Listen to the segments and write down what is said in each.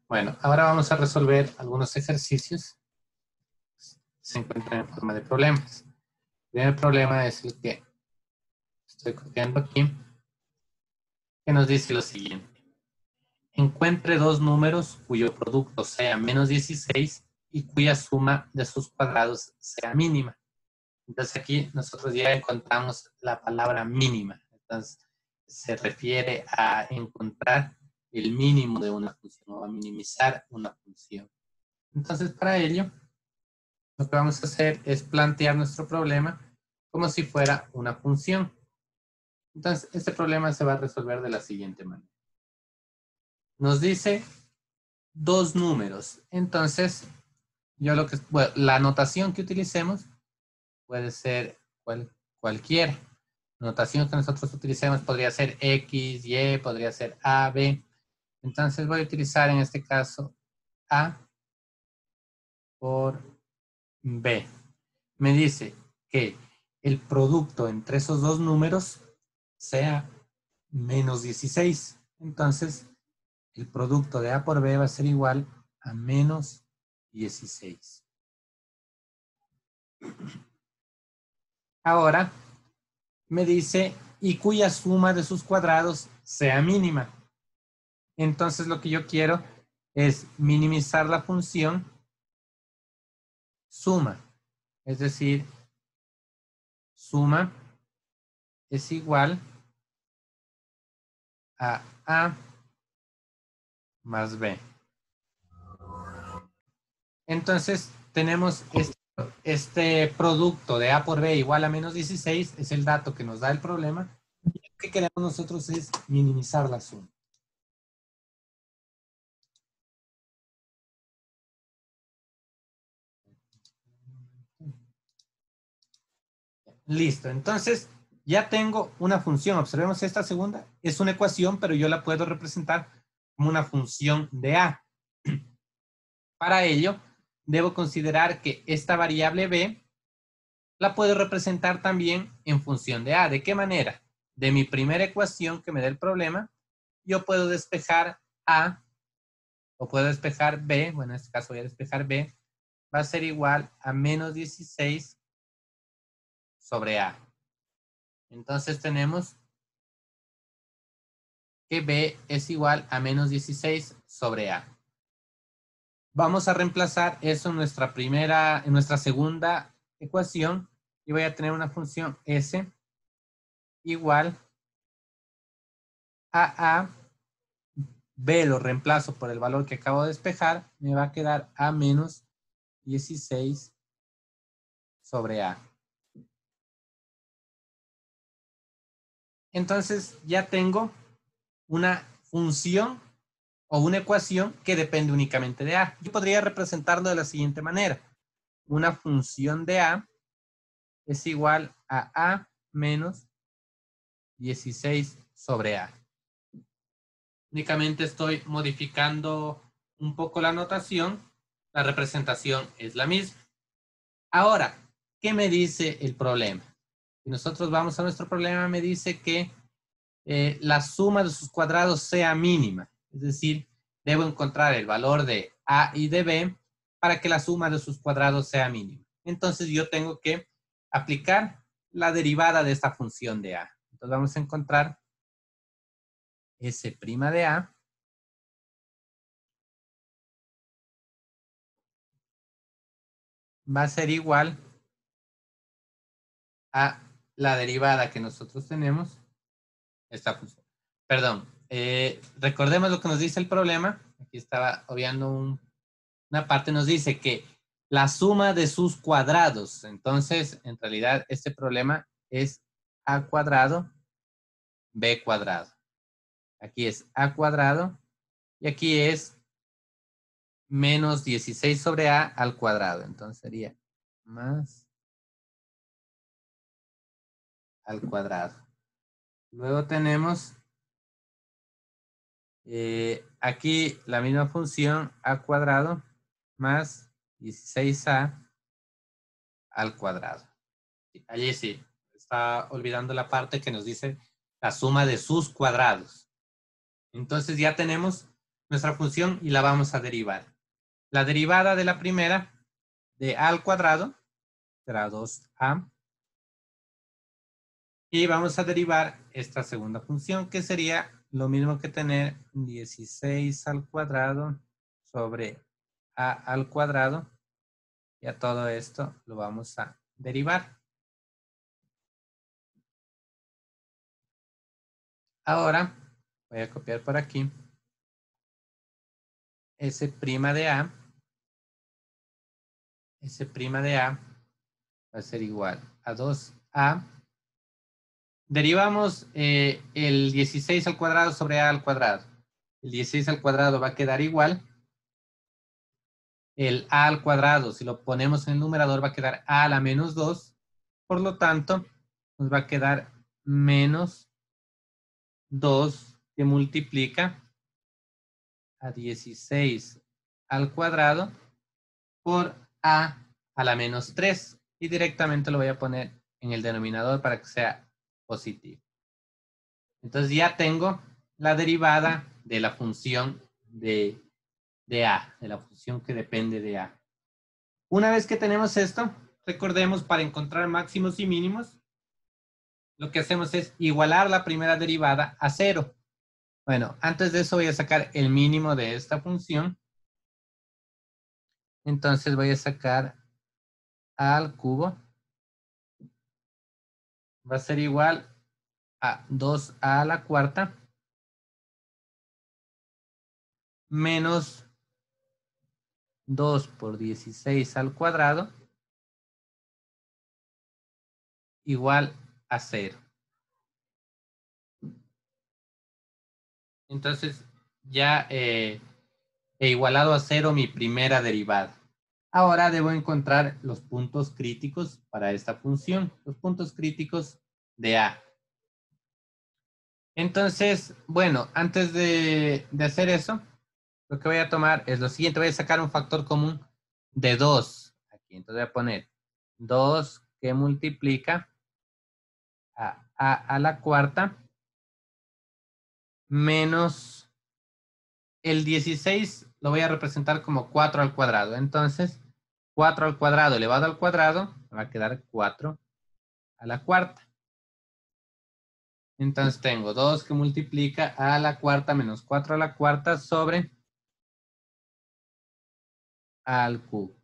Bueno, ahora vamos a resolver algunos ejercicios que se encuentran en forma de problemas. El primer problema es el que estoy copiando aquí, que nos dice lo siguiente. Encuentre dos números cuyo producto sea menos 16 y cuya suma de sus cuadrados sea mínima. Entonces aquí nosotros ya encontramos la palabra mínima. Entonces se refiere a encontrar el mínimo de una función o a minimizar una función. Entonces para ello, lo que vamos a hacer es plantear nuestro problema como si fuera una función. Entonces este problema se va a resolver de la siguiente manera. Nos dice dos números. Entonces, bueno, la notación que utilicemos puede ser cualquiera. La notación que nosotros utilicemos podría ser X, Y, podría ser A, B. Entonces voy a utilizar en este caso A por B. Me dice que el producto entre esos dos números sea menos 16. Entonces, el producto de A por B va a ser igual a menos 16. Ahora me dice y cuya suma de sus cuadrados sea mínima. Entonces lo que yo quiero es minimizar la función suma. Es decir, suma es igual a A más B. Entonces tenemos este producto de A por B igual a menos 16, es el dato que nos da el problema. Y lo que queremos nosotros es minimizar la suma. Listo, entonces ya tengo una función. Observemos esta segunda. Es una ecuación, pero yo la puedo representar como una función de A. Para ello, debo considerar que esta variable B la puedo representar también en función de A. ¿De qué manera? De mi primera ecuación que me da el problema, yo puedo despejar A o puedo despejar B. Bueno, en este caso voy a despejar B. Va a ser igual a menos 16 sobre A. Entonces tenemos que B es igual a menos 16 sobre A. Vamos a reemplazar eso en nuestra segunda ecuación y voy a tener una función S igual a B lo reemplazo por el valor que acabo de despejar, me va a quedar A menos 16 sobre A. Entonces ya tengo una función o una ecuación que depende únicamente de A. Yo podría representarlo de la siguiente manera. Una función de A es igual a A menos 16 sobre A. Únicamente estoy modificando un poco la notación. La representación es la misma. Ahora, ¿qué me dice el problema? Si nosotros vamos a nuestro problema, me dice que la suma de sus cuadrados sea mínima. Es decir, debo encontrar el valor de A y de B para que la suma de sus cuadrados sea mínima. Entonces yo tengo que aplicar la derivada de esta función de A. Entonces vamos a encontrar S' de A va a ser igual a la derivada que nosotros tenemos, esta función. Perdón, recordemos lo que nos dice el problema. Aquí estaba obviando una parte, nos dice que la suma de sus cuadrados. Entonces, en realidad, este problema es A cuadrado, B cuadrado. Aquí es A cuadrado y aquí es menos 16 sobre A al cuadrado. Entonces sería más al cuadrado. Luego tenemos aquí la misma función A cuadrado más 16A al cuadrado. Allí sí, está olvidando la parte que nos dice la suma de sus cuadrados. Entonces ya tenemos nuestra función y la vamos a derivar. La derivada de la primera, de a al cuadrado, será 2a. Y vamos a derivar esta segunda función, que sería lo mismo que tener 16 al cuadrado sobre a al cuadrado. Y a todo esto lo vamos a derivar. Ahora voy a copiar por aquí. S' de a. S' de a va a ser igual a 2a. Derivamos el 16 al cuadrado sobre a al cuadrado. El 16 al cuadrado va a quedar igual. El a al cuadrado, si lo ponemos en el numerador, va a quedar a la menos 2. Por lo tanto, nos va a quedar menos 2 que multiplica a 16 al cuadrado por a la menos 3. Y directamente lo voy a poner en el denominador para que sea positivo. Entonces ya tengo la derivada de la función de a, de la función que depende de a. Una vez que tenemos esto, recordemos, para encontrar máximos y mínimos, lo que hacemos es igualar la primera derivada a 0. Bueno, antes de eso voy a sacar el mínimo de esta función. Entonces voy a sacar a al cubo. Va a ser igual a 2a a la cuarta menos 2 por 16 al cuadrado igual a 0. Entonces ya he igualado a 0 mi primera derivada. Ahora debo encontrar los puntos críticos para esta función, los puntos críticos de a. Entonces, bueno, antes de hacer eso, lo que voy a tomar es lo siguiente. Voy a sacar un factor común de 2. Aquí, entonces voy a poner 2 que multiplica a la cuarta menos el 16 lo voy a representar como 4 al cuadrado. Entonces, 4 al cuadrado elevado al cuadrado me va a quedar 4 a la cuarta. Entonces tengo 2 que multiplica a la cuarta menos 4 a la cuarta sobre a al cubo.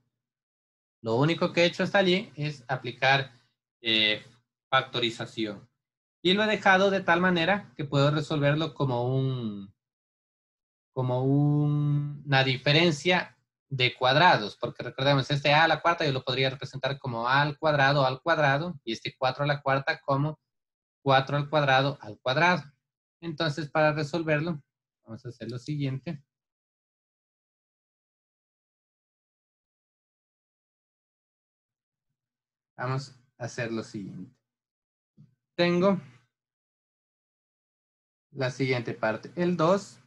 Lo único que he hecho hasta allí es aplicar factorización. Y lo he dejado de tal manera que puedo resolverlo como una diferencia de cuadrados, porque recordemos, este a la cuarta yo lo podría representar como a al cuadrado, y este 4 a la cuarta como 4 al cuadrado al cuadrado. Entonces, para resolverlo, vamos a hacer lo siguiente. Vamos a hacer lo siguiente. Tengo la siguiente parte, el 2,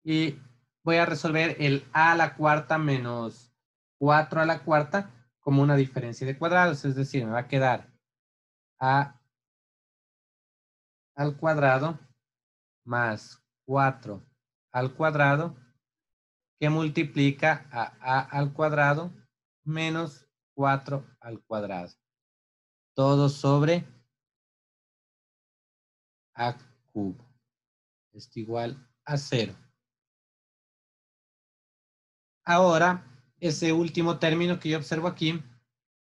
y voy a resolver el a la cuarta menos 4 a la cuarta como una diferencia de cuadrados, es decir, me va a quedar a al cuadrado más 4 al cuadrado que multiplica a al cuadrado menos 4 al cuadrado. Todo sobre a cubo. Esto igual a 0. Ahora, ese último término que yo observo aquí,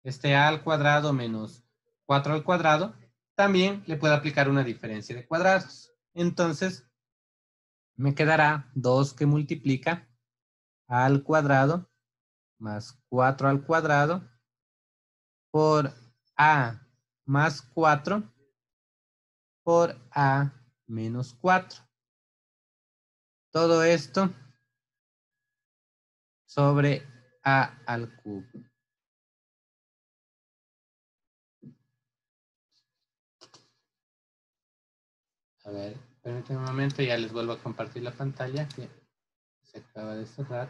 este a al cuadrado menos 4 al cuadrado, también le puedo aplicar una diferencia de cuadrados. Entonces, me quedará 2 que multiplica a al cuadrado más 4 al cuadrado por a más 4 por a menos 4. Todo esto sobre a al cubo. A ver, permítanme un momento, ya les vuelvo a compartir la pantalla que se acaba de cerrar.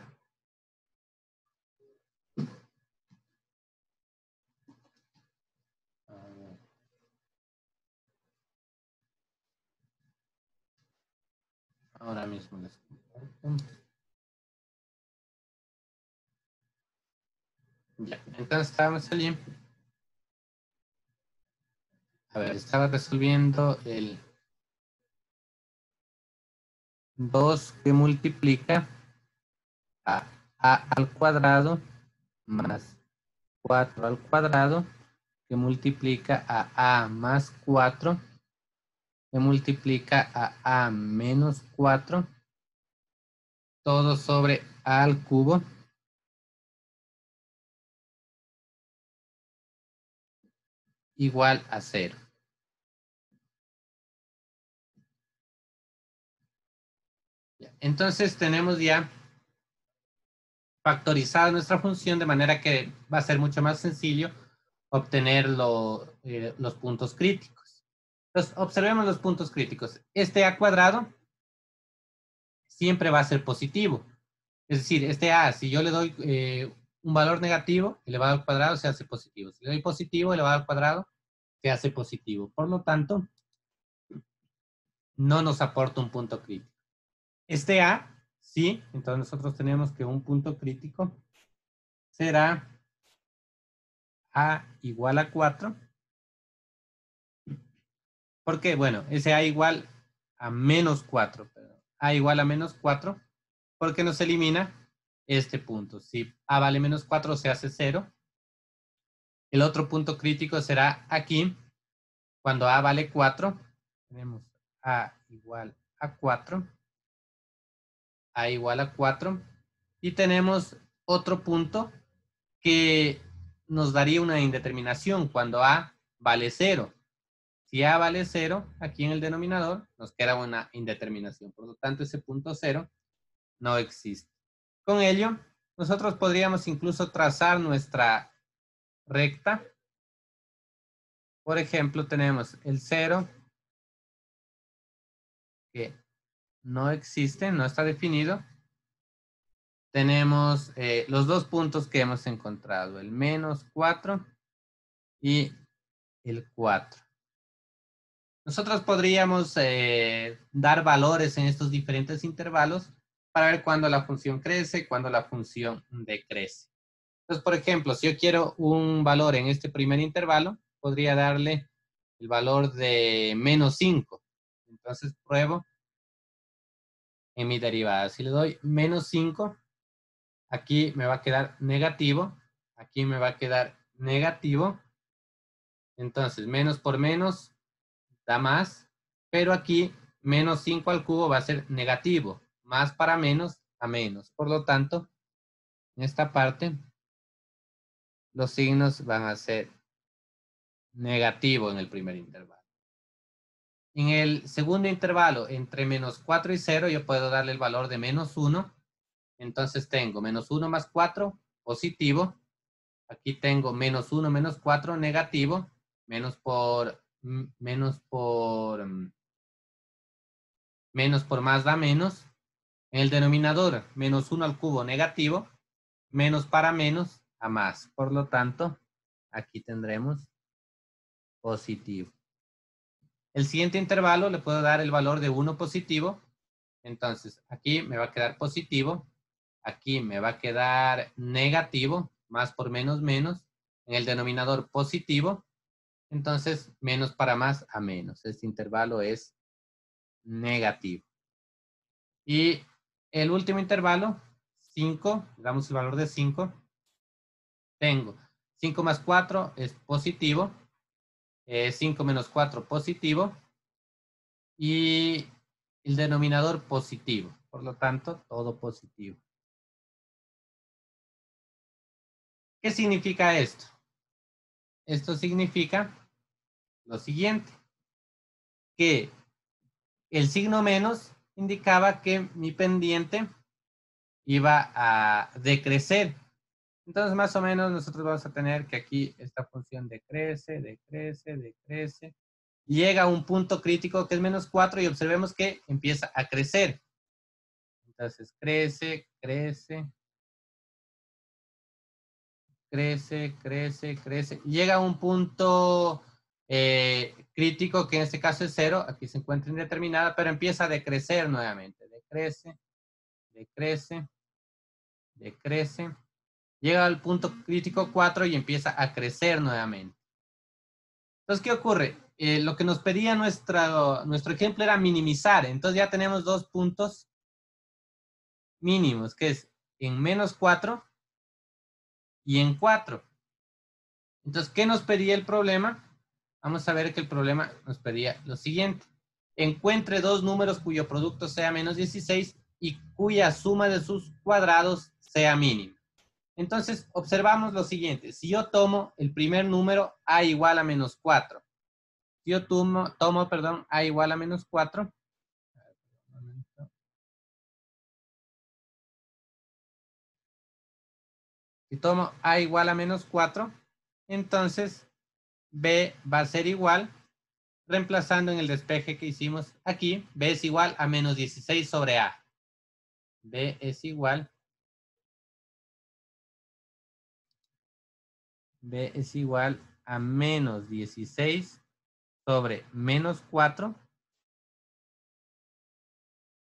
A ver. Ahora mismo les comparto. Ya, entonces estábamos allí. A ver, estaba resolviendo el 2 que multiplica a al cuadrado más 4 al cuadrado que multiplica a más 4 que multiplica a menos 4 todo sobre a al cubo igual a 0. Entonces tenemos ya factorizada nuestra función de manera que va a ser mucho más sencillo obtener los puntos críticos. Entonces, observemos los puntos críticos. Este a cuadrado siempre va a ser positivo. Es decir, este a, si yo le doy un valor negativo elevado al cuadrado, se hace positivo. Si le doy positivo elevado al cuadrado, se hace positivo. Por lo tanto, no nos aporta un punto crítico. Este a, sí, entonces nosotros tenemos que un punto crítico será a igual a 4. Porque, bueno, ese a igual a menos 4. A igual a menos 4, porque nos elimina este punto. Si a vale menos 4, se hace 0. El otro punto crítico será aquí, cuando a vale 4. Tenemos a igual a 4. A igual a 4. Y tenemos otro punto que nos daría una indeterminación cuando a vale 0. Si a vale 0, aquí en el denominador nos queda una indeterminación. Por lo tanto, ese punto 0 no existe. Con ello, nosotros podríamos incluso trazar nuestra recta. Por ejemplo, tenemos el 0, que no existe, no está definido. Tenemos los dos puntos que hemos encontrado, el menos 4 y el 4. Nosotros podríamos dar valores en estos diferentes intervalos para ver cuándo la función crece, cuándo la función decrece. Entonces, por ejemplo, si yo quiero un valor en este primer intervalo, podría darle el valor de menos 5. Entonces, pruebo en mi derivada. Si le doy menos 5, aquí me va a quedar negativo, aquí me va a quedar negativo. Entonces, menos por menos da más, pero aquí menos 5 al cubo va a ser negativo, más para menos a menos. Por lo tanto, en esta parte, los signos van a ser negativo en el primer intervalo. En el segundo intervalo, entre menos 4 y 0, yo puedo darle el valor de menos 1. Entonces tengo menos 1 más 4, positivo. Aquí tengo menos 1 menos 4, negativo. Menos por más da menos. En el denominador, menos 1 al cubo, negativo. Menos para menos a más. Por lo tanto, aquí tendremos positivo. El siguiente intervalo le puedo dar el valor de 1 positivo. Entonces, aquí me va a quedar positivo. Aquí me va a quedar negativo. Más por menos, menos. En el denominador positivo. Entonces, menos para más a menos. Este intervalo es negativo. Y el último intervalo, 5. Damos el valor de 5. Tengo 5 más 4 es positivo. 5 menos 4 positivo. Y el denominador positivo. Por lo tanto, todo positivo. ¿Qué significa esto? Esto significa lo siguiente, que el signo menos indicaba que mi pendiente iba a decrecer. Entonces, más o menos, nosotros vamos a tener que aquí esta función decrece, decrece, decrece. Llega a un punto crítico que es menos 4 y observemos que empieza a crecer. Entonces, crece, crece, crece, crece, crece. Llega a un punto crítico que en este caso es 0. Aquí se encuentra indeterminada, pero empieza a decrecer nuevamente. decrece, decrece, decrece. Llega al punto crítico 4 y empieza a crecer nuevamente. Entonces, ¿qué ocurre? Lo que nos pedía nuestro ejemplo era minimizar. Entonces ya tenemos 2 puntos mínimos, que es en -4 y en 4. Entonces, ¿qué nos pedía el problema? Vamos a ver que el problema nos pedía lo siguiente. Encuentre 2 números cuyo producto sea -16 y cuya suma de sus cuadrados sea mínima. Entonces, observamos lo siguiente. Si yo tomo el primer número, a igual a -4. Si yo tomo, a igual a -4. Si tomo a igual a -4, entonces b va a ser igual, reemplazando en el despeje que hicimos aquí, b es igual a -16 sobre a. B es igual a -16 sobre -4,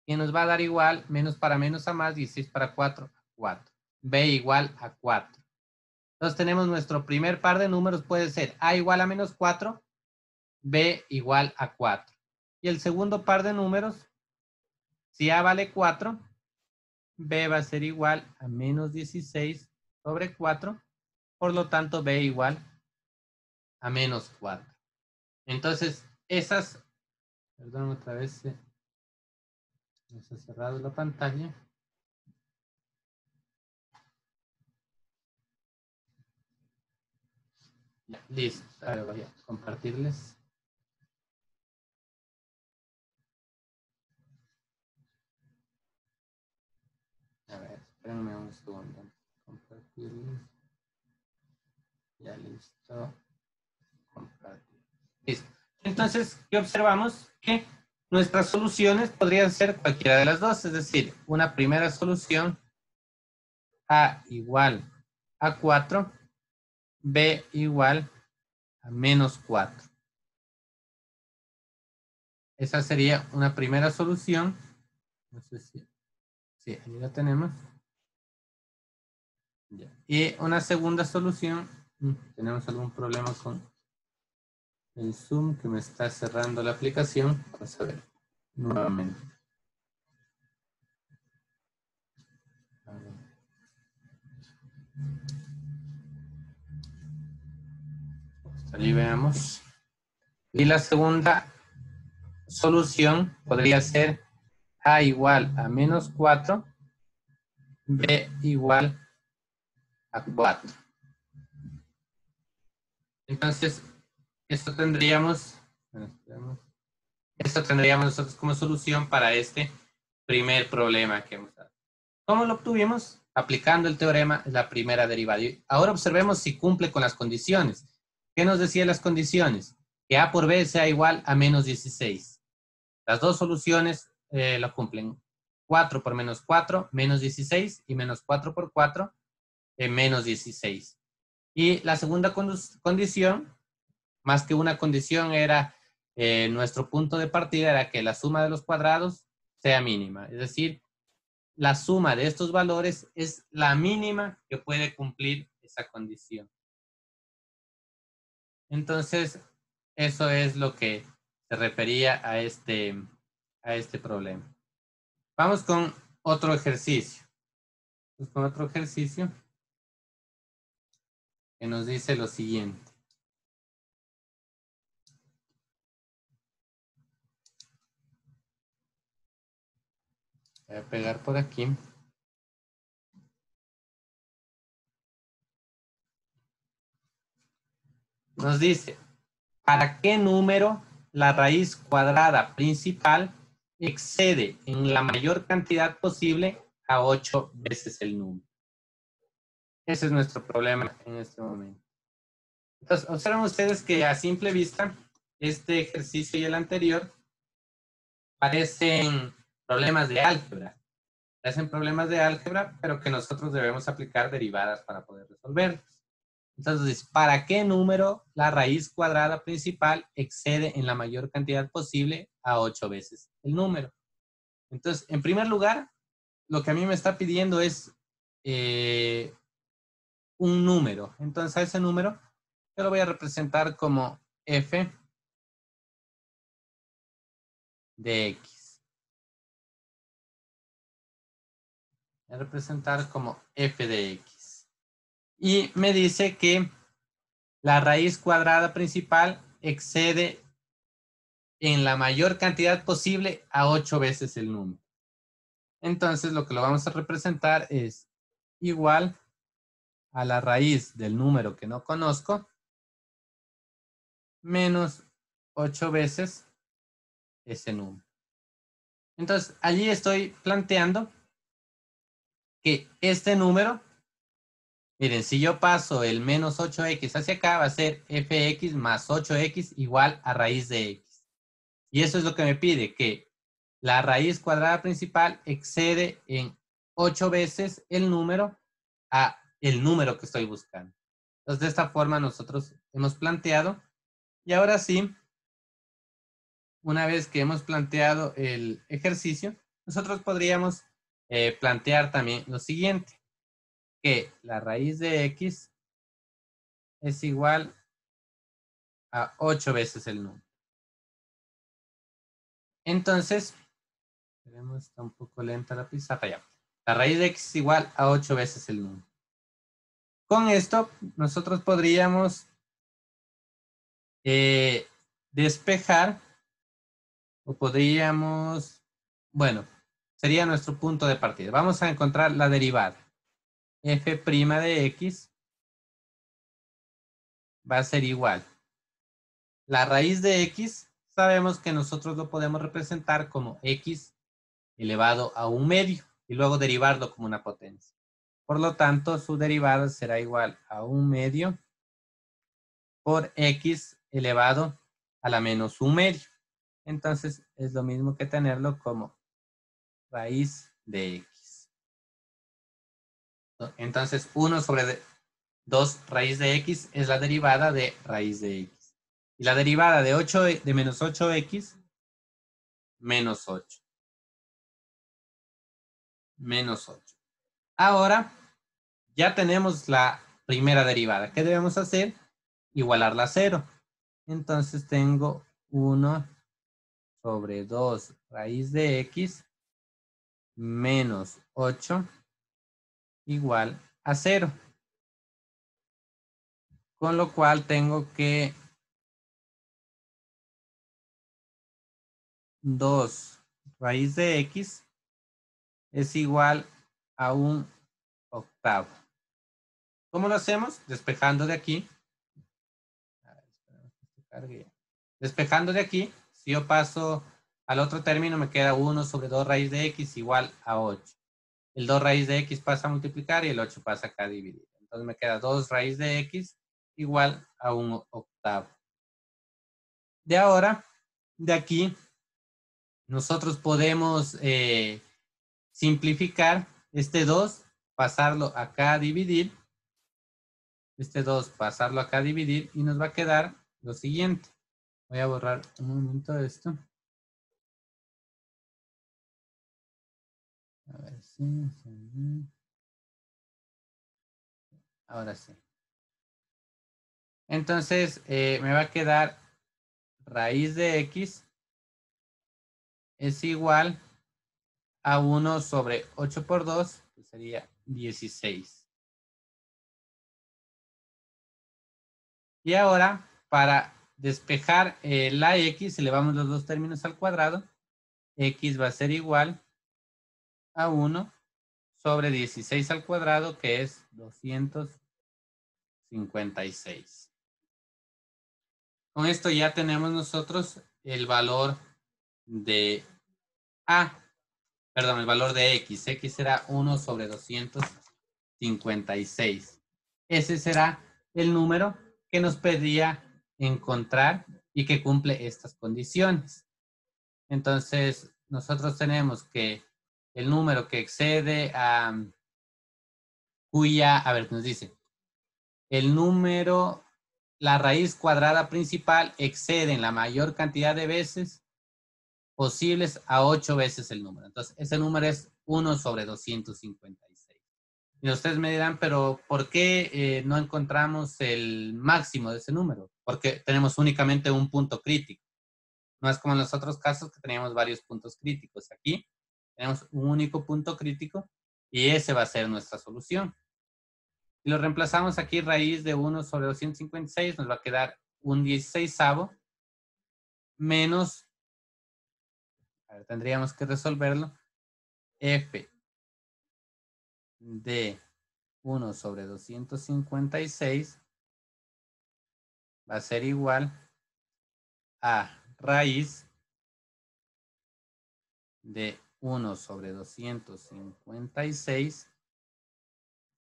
que nos va a dar igual, menos para menos a más, 16 para 4, 4. B igual a 4. Entonces tenemos nuestro primer par de números, puede ser a igual a -4, b igual a 4. Y el segundo par de números, si a vale 4, b va a ser igual a -16 sobre 4, por lo tanto b igual a -4. Entonces, esas, perdón, otra vez se ha cerrado la pantalla. Ya, listo, ahora voy a compartirles. A ver, espérenme un segundo. Compartirles. Ya listo. Compartir. Listo. Entonces, ¿qué observamos? Que nuestras soluciones podrían ser cualquiera de las dos, es decir, una primera solución a igual a 4, b igual a -4. Esa sería una primera solución. No sé si, sí, ahí la tenemos. Ya. Y una segunda solución, tenemos algún problema con el Zoom que me está cerrando la aplicación. Vamos a ver nuevamente. A ver. Ahí veamos. Y la segunda solución podría ser a igual a -4, b igual a 4. Entonces, esto tendríamos nosotros como solución para este primer problema que hemos dado. ¿Cómo lo obtuvimos? Aplicando el teorema de la primera derivada. Y ahora observemos si cumple con las condiciones. ¿Qué nos decían las condiciones? Que a por b sea igual a -16. Las dos soluciones lo cumplen. 4 por -4, -16, y -4 por 4, -16. Y la segunda condición, más que una condición, era nuestro punto de partida, era que la suma de los cuadrados sea mínima. Es decir, la suma de estos valores es la mínima que puede cumplir esa condición. Entonces, eso es lo que se refería a este problema. Vamos con otro ejercicio. Que nos dice lo siguiente. Voy a pegar por aquí. Nos dice, ¿para qué número la raíz cuadrada principal excede en la mayor cantidad posible a 8 veces el número? Ese es nuestro problema en este momento. Entonces, observen ustedes que a simple vista, este ejercicio y el anterior parecen problemas de álgebra. Parecen problemas de álgebra, pero que nosotros debemos aplicar derivadas para poder resolverlos. Entonces, ¿para qué número la raíz cuadrada principal excede en la mayor cantidad posible a 8 veces el número? Entonces, en primer lugar, lo que a mí me está pidiendo es un número. Entonces, a ese número yo lo voy a representar como f de x. Voy a representar como f de x. Y me dice que la raíz cuadrada principal excede en la mayor cantidad posible a 8 veces el número. Entonces, lo que lo vamos a representar es igual a la raíz del número que no conozco menos 8 veces ese número. Entonces, allí estoy planteando que este número, miren, si yo paso el menos 8x hacia acá, va a ser fx más 8x igual a raíz de x. Y eso es lo que me pide, que la raíz cuadrada principal excede en 8 veces el número a el número que estoy buscando. Entonces, de esta forma nosotros hemos planteado. Y ahora sí, una vez que hemos planteado el ejercicio, nosotros podríamos plantear también lo siguiente, que la raíz de x es igual a 8 veces el número. Entonces, está un poco lenta la pizarra ya. La raíz de x es igual a 8 veces el número. Con esto, nosotros podríamos despejar o podríamos, bueno, sería nuestro punto de partida. Vamos a encontrar la derivada. F' de x va a ser igual. La raíz de x, sabemos que nosotros lo podemos representar como x elevado a un medio y luego derivarlo como una potencia. Por lo tanto, su derivada será igual a un medio por x elevado a la menos un medio. Entonces, es lo mismo que tenerlo como raíz de x. Entonces, 1 sobre 2 raíz de x es la derivada de raíz de x. Y la derivada de menos 8x, menos 8. Menos 8. Ahora, ya tenemos la primera derivada. ¿Qué debemos hacer? Igualarla a 0. Entonces tengo 1 sobre 2 raíz de x menos 8 igual a 0. Con lo cual tengo que 2 raíz de x es igual a un octavo. ¿Cómo lo hacemos? Despejando de aquí. Despejando de aquí, si yo paso al otro término, me queda 1 sobre 2 raíz de x igual a 8. El 2 raíz de x pasa a multiplicar y el 8 pasa acá a dividir. Entonces me queda 2 raíz de x igual a un octavo. De ahora, de aquí, nosotros podemos simplificar este 2, pasarlo acá a dividir. Este 2, pasarlo acá a dividir y nos va a quedar lo siguiente. Voy a borrar un momento esto. A ver si. Ahora sí. Entonces, me va a quedar raíz de x es igual a 1 sobre 8 por 2, que sería 16. Y ahora, para despejar la x, elevamos los dos términos al cuadrado, x va a ser igual a 1 sobre 16 al cuadrado, que es 256. Con esto ya tenemos nosotros el valor de A, perdón, el valor de X. X será 1 sobre 256. Ese será el número que nos pedía encontrar y que cumple estas condiciones. Entonces, nosotros tenemos que el número que excede a cuya, a ver, nos dice, el número, la raíz cuadrada principal excede en la mayor cantidad de veces posibles a 8 veces el número. Entonces, ese número es 1 sobre 256. Y ustedes me dirán, pero ¿por qué no encontramos el máximo de ese número? Porque tenemos únicamente un punto crítico. No es como en los otros casos que teníamos varios puntos críticos. Aquí tenemos un único punto crítico y ese va a ser nuestra solución. Si lo reemplazamos aquí, raíz de 1 sobre 256, nos va a quedar un 16avo menos, a ver, tendríamos que resolverlo, f de 1 sobre 256 va a ser igual a raíz de 1 sobre 256,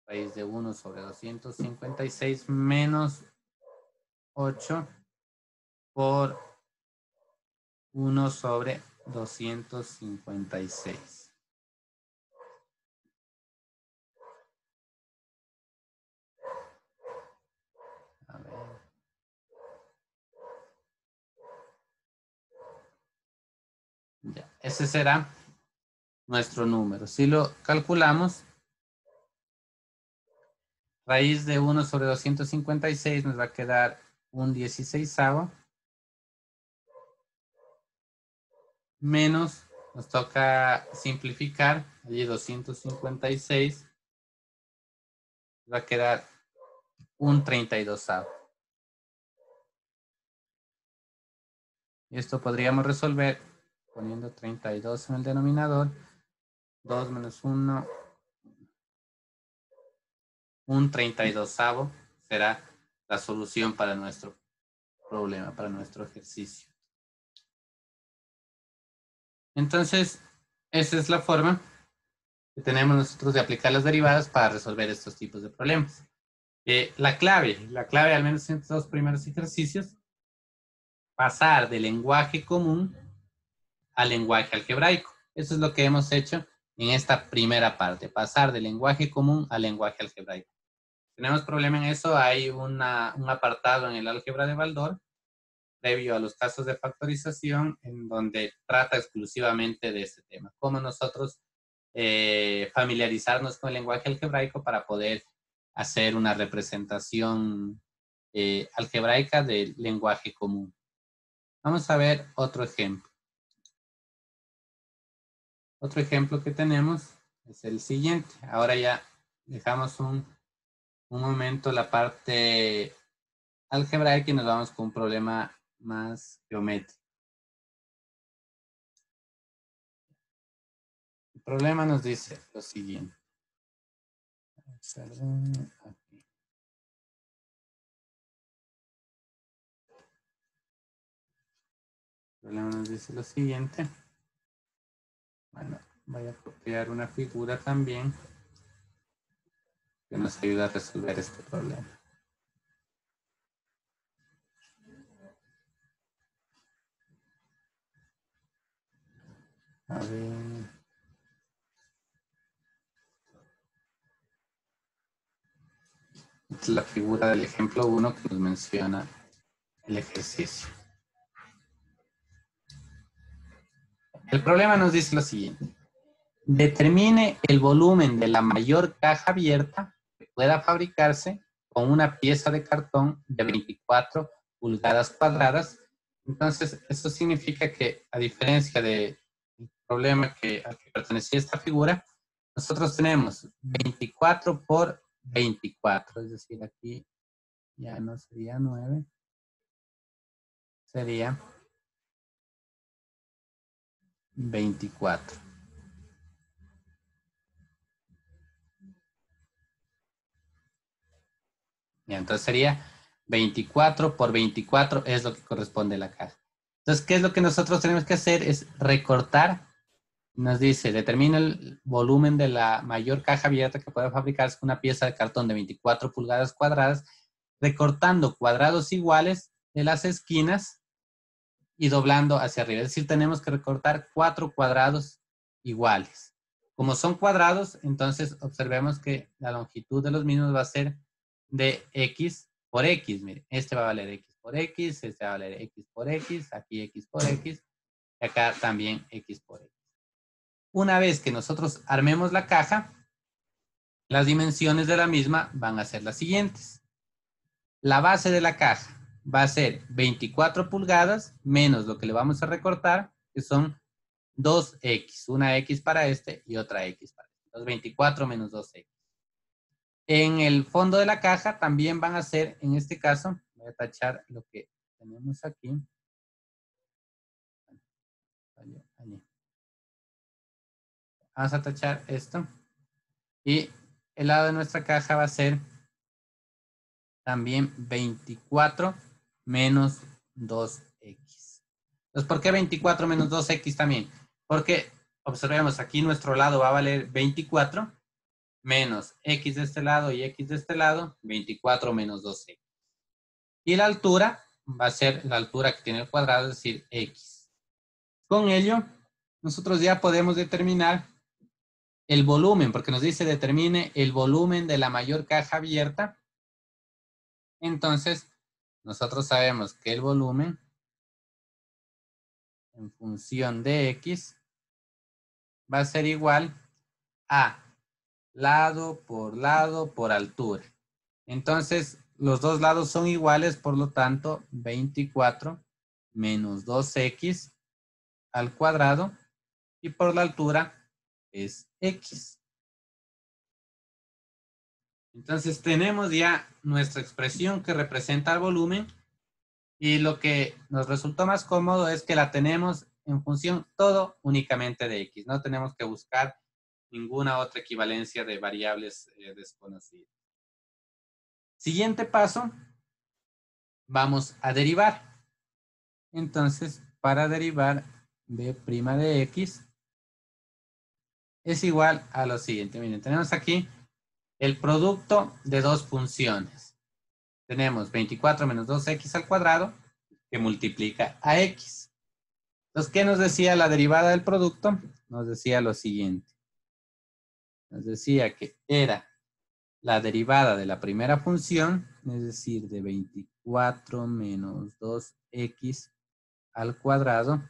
raíz de 1 sobre 256 menos 8 por 1 sobre 256. A ver. Ya, ese será nuestro número. Si lo calculamos, raíz de 1 sobre 256 nos va a quedar un 16avo menos, nos toca simplificar, allí 256 va a quedar un 32avo. Y esto podríamos resolver poniendo 32 en el denominador, 2 menos 1, un 32avo será la solución para nuestro problema, para nuestro ejercicio. Entonces, esa es la forma que tenemos nosotros de aplicar las derivadas para resolver estos tipos de problemas. La clave, al menos en estos dos primeros ejercicios, pasar del lenguaje común al lenguaje algebraico. Eso es lo que hemos hecho en esta primera parte, pasar del lenguaje común al lenguaje algebraico. Tenemos problema en eso, hay un apartado en el álgebra de Baldor, previo a los casos de factorización, en donde trata exclusivamente de este tema. Cómo nosotros familiarizarnos con el lenguaje algebraico para poder hacer una representación algebraica del lenguaje común. Vamos a ver otro ejemplo. Otro ejemplo que tenemos es el siguiente. Ahora ya dejamos un momento la parte algebraica y nos vamos con un problema más geométrico. El problema nos dice lo siguiente. Aquí. El problema nos dice lo siguiente. Bueno, voy a copiar una figura también que nos ayuda a resolver este problema. A ver. Esta es la figura del ejemplo 1 que nos menciona el ejercicio. El problema nos dice lo siguiente. Determine el volumen de la mayor caja abierta que pueda fabricarse con una pieza de cartón de 24 pulgadas cuadradas. Entonces, eso significa que, a diferencia del problema al que pertenecía esta figura, nosotros tenemos 24 por 24, es decir, aquí ya no sería 9, sería 24. Ya, entonces sería 24 por 24 es lo que corresponde a la caja. Entonces, ¿qué es lo que nosotros tenemos que hacer? Es recortar. Nos dice, determina el volumen de la mayor caja abierta que pueda fabricarse con una pieza de cartón de 24 pulgadas cuadradas, recortando cuadrados iguales de las esquinas y doblando hacia arriba. Es decir, tenemos que recortar 4 cuadrados iguales. Como son cuadrados, entonces observemos que la longitud de los mismos va a ser de X por X. Mire, este va a valer X por X, este va a valer X por X, aquí X por X. Y acá también x por x. Una vez que nosotros armemos la caja, las dimensiones de la misma van a ser las siguientes. La base de la caja va a ser 24 pulgadas menos lo que le vamos a recortar, que son 2x. Una x para este y otra x para este. Entonces 24 menos 2x. En el fondo de la caja también van a ser, en este caso, voy a tachar lo que tenemos aquí. Vamos a tachar esto. Y el lado de nuestra caja va a ser también 24 menos 2x. Entonces, ¿por qué 24 menos 2x también? Porque, observemos, aquí nuestro lado va a valer 24 menos x de este lado y x de este lado, 24 menos 2x. Y la altura va a ser la altura que tiene el cuadrado, es decir, x. Con ello, nosotros ya podemos determinar el volumen, porque nos dice determine el volumen de la mayor caja abierta. Entonces, nosotros sabemos que el volumen en función de x va a ser igual a lado por altura. Entonces, los dos lados son iguales, por lo tanto, 24 menos 2x al cuadrado, y por la altura es x. Entonces, tenemos ya nuestra expresión que representa el volumen, y lo que nos resultó más cómodo es que la tenemos en función todo únicamente de x. No tenemos que buscar ninguna otra equivalencia de variables desconocidas. Siguiente paso, vamos a derivar. Entonces, para derivar b' de x es igual a lo siguiente. Miren, tenemos aquí el producto de dos funciones. Tenemos 24 menos 2x al cuadrado que multiplica a x. Entonces, ¿qué nos decía la derivada del producto? Nos decía lo siguiente. Nos decía que era la derivada de la primera función, es decir, de 24 menos 2x al cuadrado,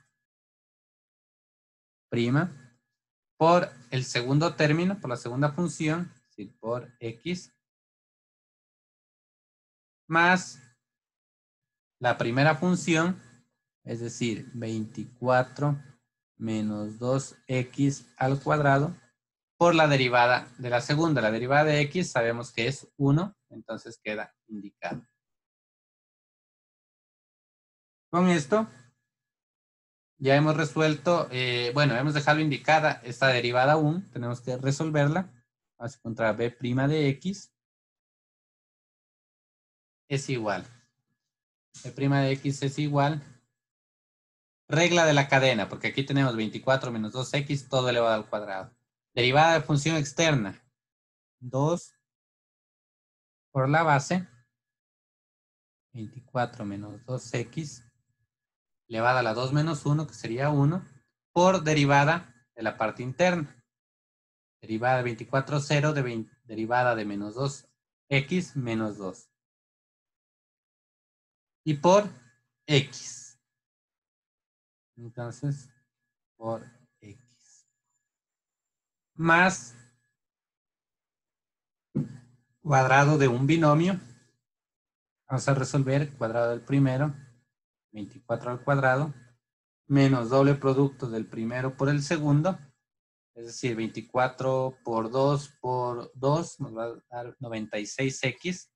prima, por el segundo término, por la segunda función, es decir, por x, más la primera función, es decir, 24 menos 2x al cuadrado, por la derivada de la segunda. La derivada de x sabemos que es 1, entonces queda indicado. Con esto ya hemos resuelto, bueno, hemos dejado indicada esta derivada aún, tenemos que resolverla. Vamos a encontrar b' de x es igual. B' de x es igual. Regla de la cadena, porque aquí tenemos 24 menos 2x, todo elevado al cuadrado. Derivada de función externa, 2 por la base, 24 menos 2x, elevada a la 2 menos 1, que sería 1, por derivada de la parte interna. Derivada de 24, 0, derivada de menos 2x menos 2. Y por x. Entonces, por x. Más cuadrado de un binomio. Vamos a resolver cuadrado del primero, 24 al cuadrado, menos doble producto del primero por el segundo, es decir, 24 por 2 nos va a dar 96x.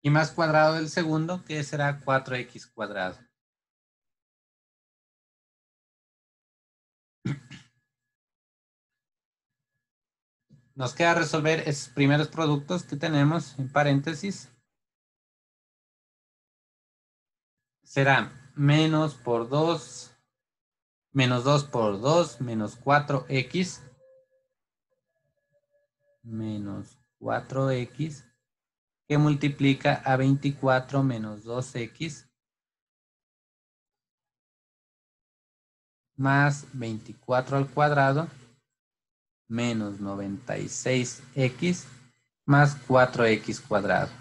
Y más cuadrado del segundo, que será 4x cuadrado. Nos queda resolver esos primeros productos que tenemos en paréntesis. Será menos por 2, menos 2 por 2, menos 4x, menos 4x, que multiplica a 24 menos 2x, más 24 al cuadrado, menos 96x, más 4x cuadrado.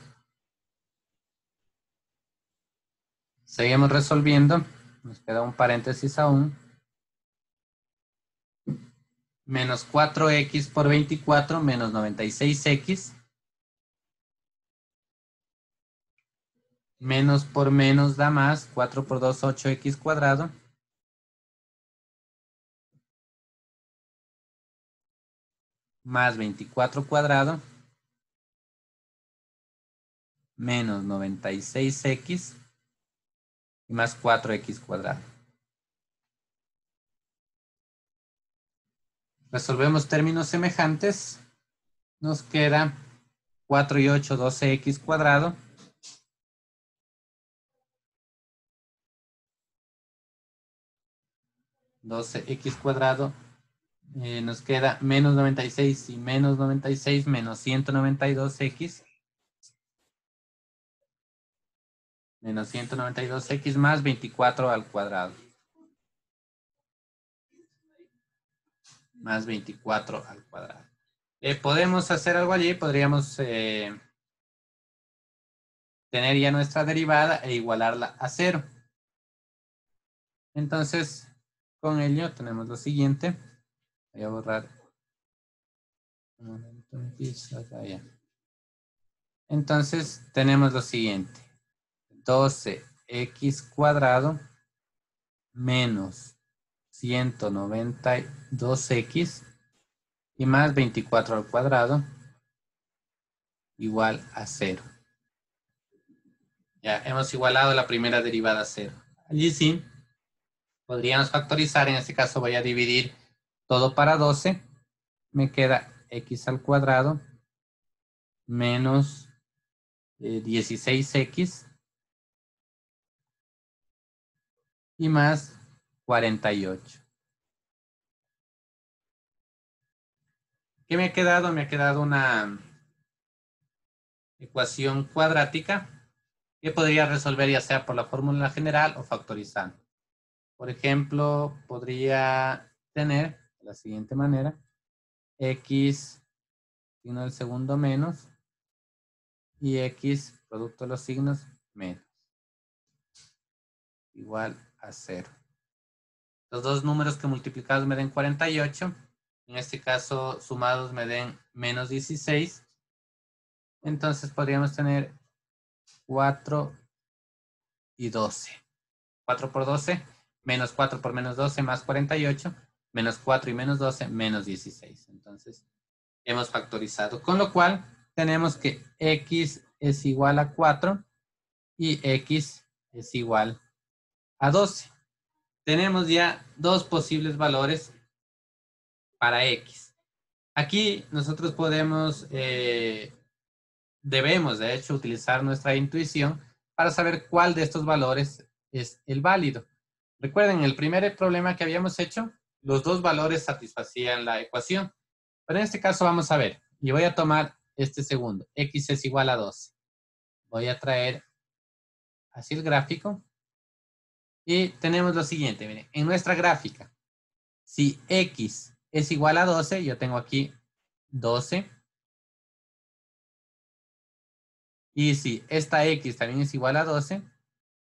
Seguimos resolviendo. nos queda un paréntesis aún, menos 4x por 24 menos 96x, menos por menos da más, 4 por 2, 8x cuadrado, más 24 cuadrado, menos 96x, y más 4x cuadrado. Resolvemos términos semejantes. Nos queda 4 y 8, 12x cuadrado. $12x cuadrado. Nos queda menos 96 y menos 96 menos 192x. Menos 192x más 24 al cuadrado. Más 24 al cuadrado. Podemos hacer algo allí. Podríamos tener ya nuestra derivada e igualarla a 0. Entonces, con ello tenemos lo siguiente. Voy a borrar. Un momento, allá. Entonces, tenemos lo siguiente. 12x cuadrado menos 192x y más 24 al cuadrado igual a 0. Ya hemos igualado la primera derivada a 0. Allí sí, podríamos factorizar. En este caso voy a dividir todo para 12. Me queda x al cuadrado menos 16x y más 48. ¿Qué me ha quedado? Me ha quedado una ecuación cuadrática que podría resolver ya sea por la fórmula general o factorizando. Por ejemplo, podría tener de la siguiente manera: x, signo del segundo menos, y x, producto de los signos, menos, igual a 0. Los dos números que multiplicados me den 48. En este caso, sumados me den menos 16. Entonces podríamos tener 4 y 12. 4 por 12, menos 4 por menos 12, más 48, menos 4 y menos 12, menos 16. Entonces, hemos factorizado. Con lo cual, tenemos que x es igual a 4 y x es igual a 12. Tenemos ya dos posibles valores para x. Aquí nosotros podemos, debemos de hecho utilizar nuestra intuición para saber cuál de estos valores es el válido. Recuerden, el primer problema que habíamos hecho, los dos valores satisfacían la ecuación. Pero en este caso vamos a ver, y voy a tomar este segundo, x es igual a 12. Voy a traer así el gráfico. Y tenemos lo siguiente, miren, en nuestra gráfica, si x es igual a 12, yo tengo aquí 12. Y si esta x también es igual a 12,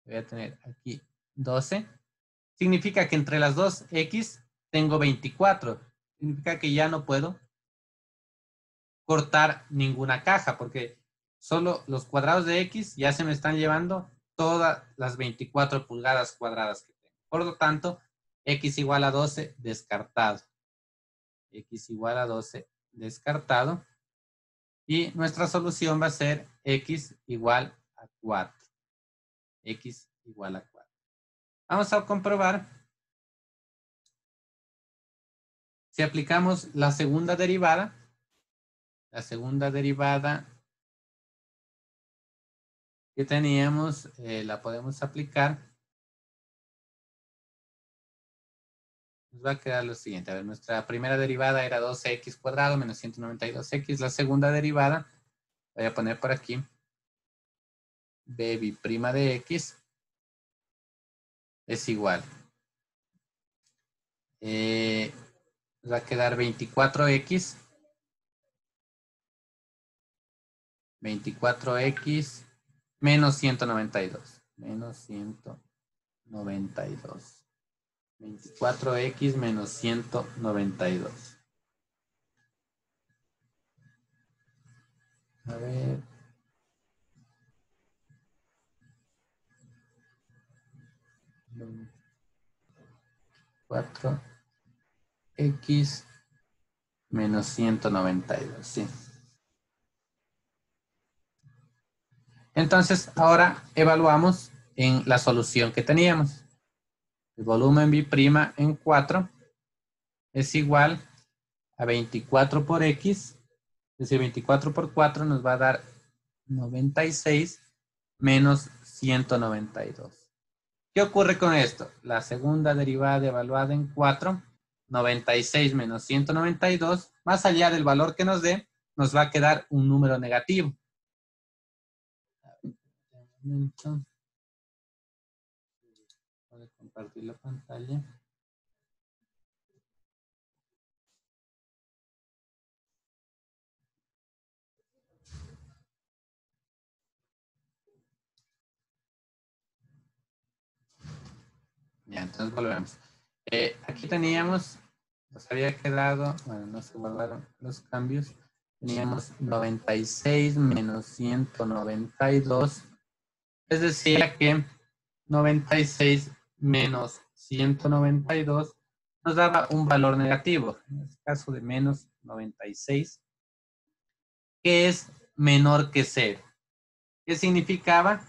voy a tener aquí 12. Significa que entre las dos x tengo 24. Significa que ya no puedo cortar ninguna caja porque solo los cuadrados de x ya se me están llevando todas las 24 pulgadas cuadradas que tengo. Por lo tanto, x igual a 12 descartado. X igual a 12 descartado. Y nuestra solución va a ser x igual a 4. X igual a 4. Vamos a comprobar si aplicamos la segunda derivada. La segunda derivada que teníamos la podemos aplicar. Nos va a quedar lo siguiente. A ver, nuestra primera derivada era 12x cuadrado menos 192x. La segunda derivada, voy a poner por aquí, b' de x es igual. Nos va a quedar 24x. 24x menos 192. Menos 192. 192. 24x menos 192. A ver. Cuatro x menos 192, sí. Entonces, ahora evaluamos en la solución que teníamos. El volumen B' en 4 es igual a 24 por x, es decir, 24 por 4 nos va a dar 96 menos 192. ¿Qué ocurre con esto? La segunda derivada evaluada en 4, 96 menos 192, más allá del valor que nos dé, nos va a quedar un número negativo. Voy a compartir la pantalla. Ya, entonces volvemos. Aquí teníamos, nos había quedado, bueno, no se guardaron los cambios. Teníamos 96 menos 192. Es decir, que 96 menos 192 nos daba un valor negativo. En este caso de menos 96, que es menor que 0. ¿Qué significaba?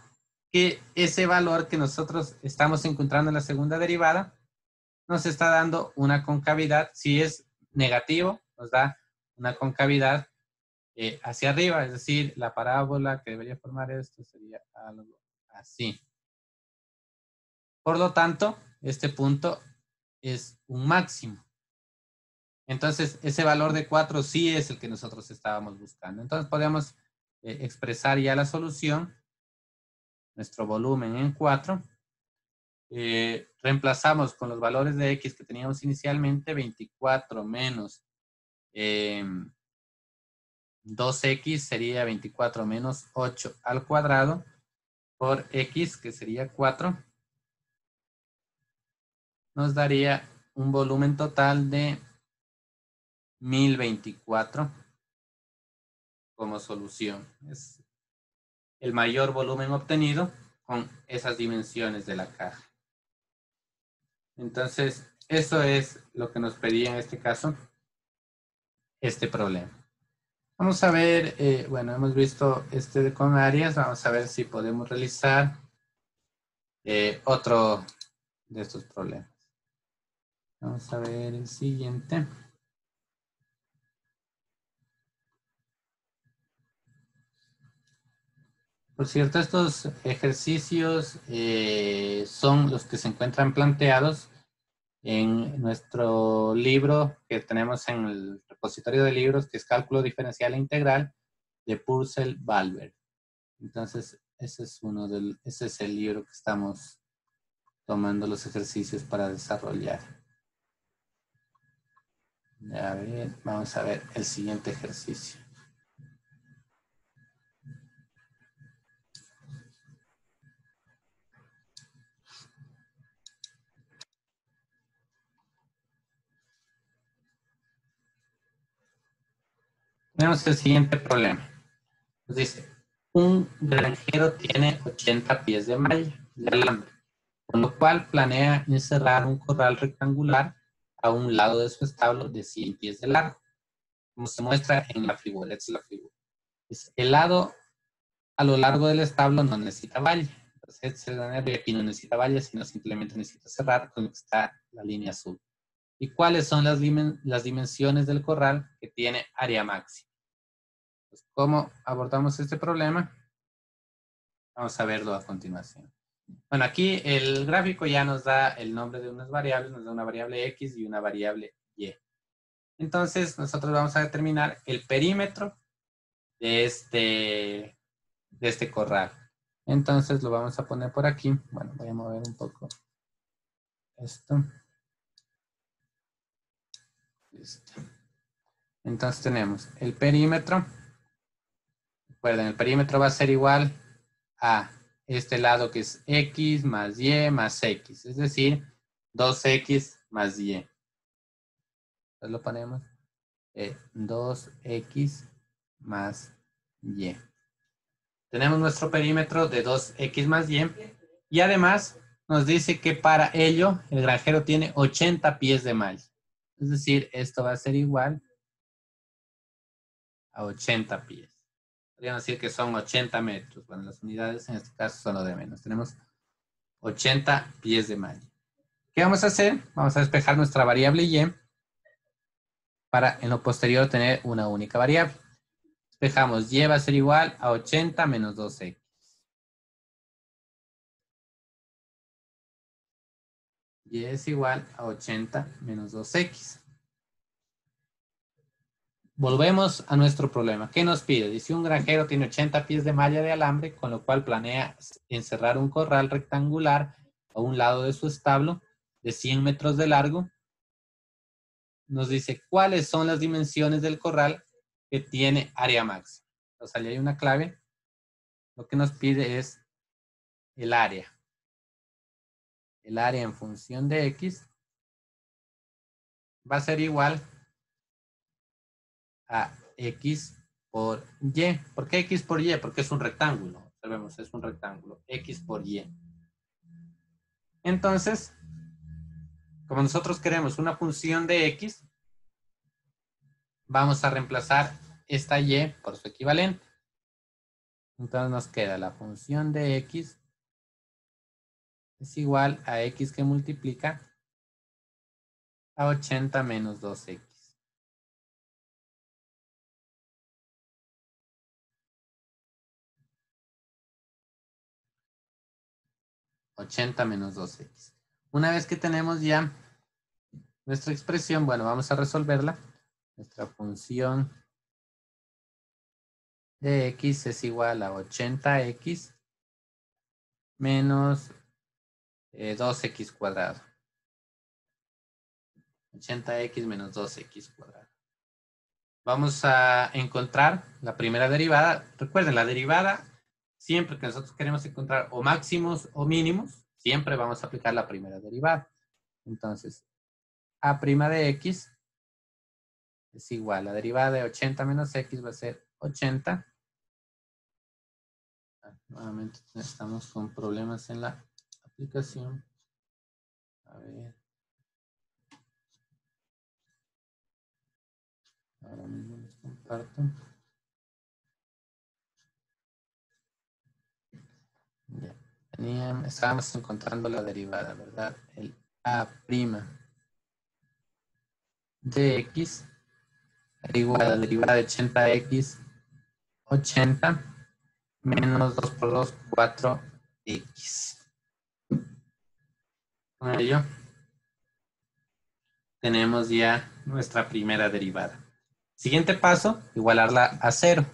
Que ese valor que nosotros estamos encontrando en la segunda derivada nos está dando una concavidad. Si es negativo, nos da una concavidad hacia arriba, es decir, la parábola que debería formar esto sería algo así. Por lo tanto, este punto es un máximo. Entonces, ese valor de 4 sí es el que nosotros estábamos buscando. Entonces, podemos expresar ya la solución, nuestro volumen en 4. Reemplazamos con los valores de x que teníamos inicialmente, 24 menos 2x sería 24 menos 8 al cuadrado por x, que sería 4, nos daría un volumen total de 1024 como solución. Es el mayor volumen obtenido con esas dimensiones de la caja. Entonces, eso es lo que nos pedía en este caso este problema. Vamos a ver, bueno, hemos visto este con áreas, vamos a ver si podemos realizar otro de estos problemas. Vamos a ver el siguiente. Por cierto, estos ejercicios son los que se encuentran planteados en nuestro libro que tenemos en el repositorio de libros, que es Cálculo Diferencial e Integral de Purcell-Balber. Entonces, ese es el libro que estamos tomando los ejercicios para desarrollar. A ver, vamos a ver el siguiente ejercicio. Tenemos el siguiente problema. Nos dice, un granjero tiene 80 pies de malla de alambre, con lo cual planea encerrar un corral rectangular a un lado de su establo de 100 pies de largo, como se muestra en la figura. Esta es la figura. El lado a lo largo del establo no necesita valla. Entonces, este es el granjero y aquí no necesita valla, sino simplemente necesita cerrar con lo que está la línea azul. ¿Y cuáles son las dimensiones del corral que tiene área máxima? Pues, ¿cómo abordamos este problema? Vamos a verlo a continuación. Bueno, aquí el gráfico ya nos da el nombre de unas variables, nos da una variable X y una variable Y. Entonces, nosotros vamos a determinar el perímetro de este corral. Entonces, lo vamos a poner por aquí. Bueno, voy a mover un poco esto. Listo. Entonces, tenemos el perímetro. Recuerden, el perímetro va a ser igual a este lado que es x más y más x, es decir, 2x más y. Entonces lo ponemos 2x más y. Tenemos nuestro perímetro de 2x más y. Y además nos dice que para ello el granjero tiene 80 pies de malla. Es decir, esto va a ser igual a 80 pies. Podríamos decir que son 80 metros. Bueno, las unidades en este caso son lo de menos. Tenemos 80 pies de malla. ¿Qué vamos a hacer? Vamos a despejar nuestra variable y para en lo posterior tener una única variable. Despejamos y va a ser igual a 80 menos 2x. Y es igual a 80 menos 2x. Volvemos a nuestro problema. ¿Qué nos pide? Dice un granjero tiene 80 pies de malla de alambre, con lo cual planea encerrar un corral rectangular a un lado de su establo de 100 metros de largo. Nos dice cuáles son las dimensiones del corral que tiene área máxima. Entonces, allí hay una clave. Lo que nos pide es el área. El área en función de x va a ser igual a x por y. ¿Por qué x por y? Porque es un rectángulo. Observemos, es un rectángulo. X por y. Entonces, como nosotros queremos una función de x, vamos a reemplazar esta y por su equivalente. Entonces nos queda la función de x es igual a x que multiplica a 80 menos 2x. 80 menos 2x. Una vez que tenemos ya nuestra expresión, bueno, vamos a resolverla. Nuestra función de x es igual a 80x menos 2x cuadrado. 80x menos 2x cuadrado. Vamos a encontrar la primera derivada. Recuerden, la derivada, siempre que nosotros queremos encontrar o máximos o mínimos, siempre vamos a aplicar la primera derivada. Entonces, a' de x es igual. La derivada de 80 menos x va a ser 80. Nuevamente estamos con problemas en la aplicación. A ver. Ahora mismo les comparto. Ya. Estábamos encontrando la derivada, ¿verdad? El a' de x igual a la derivada de 80x, 80 menos 2 por 2, 4x. Con ello, tenemos ya nuestra primera derivada. Siguiente paso, igualarla a 0.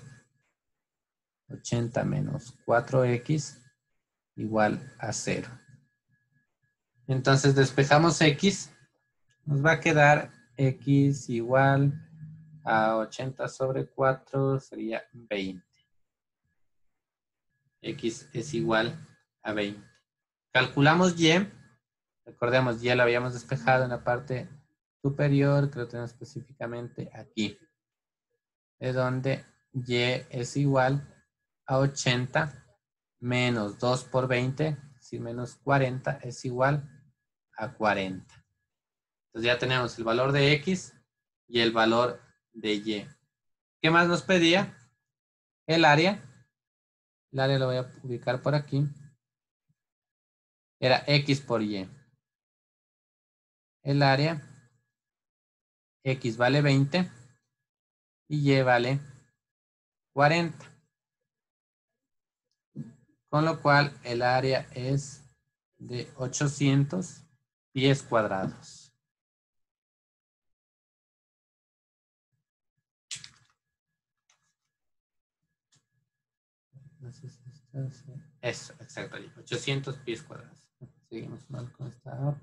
80 menos 4x igual a 0. Entonces despejamos x, nos va a quedar x igual a 80 sobre 4 sería 20. X es igual a 20. Calculamos y, recordemos, ya lo habíamos despejado en la parte superior, que lo tenemos específicamente aquí, de donde y es igual a 80 menos 2 por 20, es decir, menos 40, es igual a 40. Entonces ya tenemos el valor de x y el valor de y. ¿Qué más nos pedía? El área. El área lo voy a ubicar por aquí. Era x por y. El área, x vale 20 y y vale 40. Con lo cual el área es de 800 pies cuadrados. Eso, exacto. 800 pies cuadrados. Seguimos mal con esta.